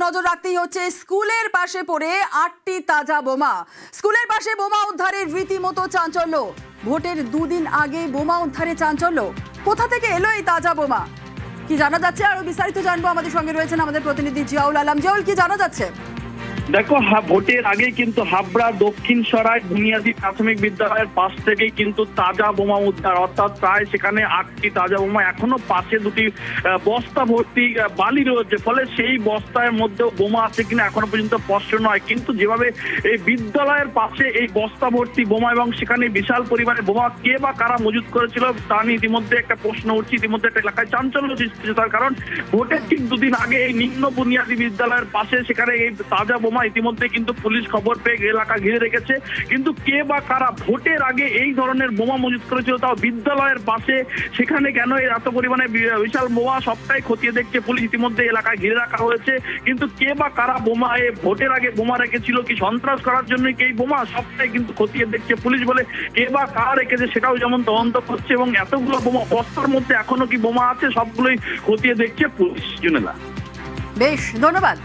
নজর রাখতেই হচ্ছে স্কুলের পাশে পড়ে 8টি তাজা বোমা। স্কুলের পাশে বোমা উদ্ধারের রীতিমতো চাঞ্চল্য। ভোটের দুদিন আগে বোমা উদ্ধারে চাঞ্চল্য। কোথা থেকে এলো এই তাজা বোমা, কি জানা যাচ্ছে? আরো বিস্তারিত জানবো, আমাদের সঙ্গে রয়েছেন আমাদের প্রতিনিধি জিয়াউল আলম। জিয়াউল, কি জানা যাচ্ছে? দেখো, ভোটের আগে কিন্তু হাবড়া দক্ষিণ সরাই বুনিয়াদী প্রাথমিক বিদ্যালয়ের পাশ থেকেই কিন্তু তাজা বোমা উদ্ধার, অর্থাৎ প্রায় সেখানে 8টি তাজা বোমা। এখনো পাশে দুটি বস্তা ভর্তি বালি রয়েছে, ফলে সেই বস্তার মধ্যেও বোমা আছে কিনা এখনো পর্যন্ত স্পষ্ট নয়। কিন্তু যেভাবে এই বিদ্যালয়ের পাশে এই বস্তা ভর্তি বোমা এবং সেখানে বিশাল পরিমাণে বোমা কে বা কারা মজুত করেছিল তা নিয়ে ইতিমধ্যে একটা প্রশ্ন উঠছে। ইতিমধ্যে একটা এলাকায় চাঞ্চল্য সৃষ্টি হচ্ছে, তার কারণ ভোটের ঠিক দুদিন আগে এই নিম্ন বুনিয়াদী বিদ্যালয়ের পাশে সেখানে এই তাজা বোমা ইতিমধ্যে কিন্তু পুলিশ খবর পেয়ে এলাকা ঘিরে রেখেছে। কিন্তু কে বা কারা ভোটের আগে এই ধরনের বোমা মজুত করেছিল, তাও বিদ্যালয়ের পাশে, সেখানে কেন এত পরিমাণে বিশাল বোমা, সবটাই খতিয়ে দেখছে পুলিশ। ইতিমধ্যে এলাকায় ঘিরে রাখা হয়েছে, কিন্তু কে বা কারা বোমা ভোটের আগে বোমা রেখেছিল, কি সন্ত্রাস করার জন্য কি এই বোমা, সবটাই কিন্তু খতিয়ে দেখছে পুলিশ। বলে কে বা কারা রেখেছে সেটাও যেমন তদন্ত করছে, এবং এতগুলো বোমা বস্তার মধ্যে এখনো কি বোমা আছে সবগুলোই খতিয়ে দেখছে পুলিশ। জুনেলা, বেশ, ধন্যবাদ।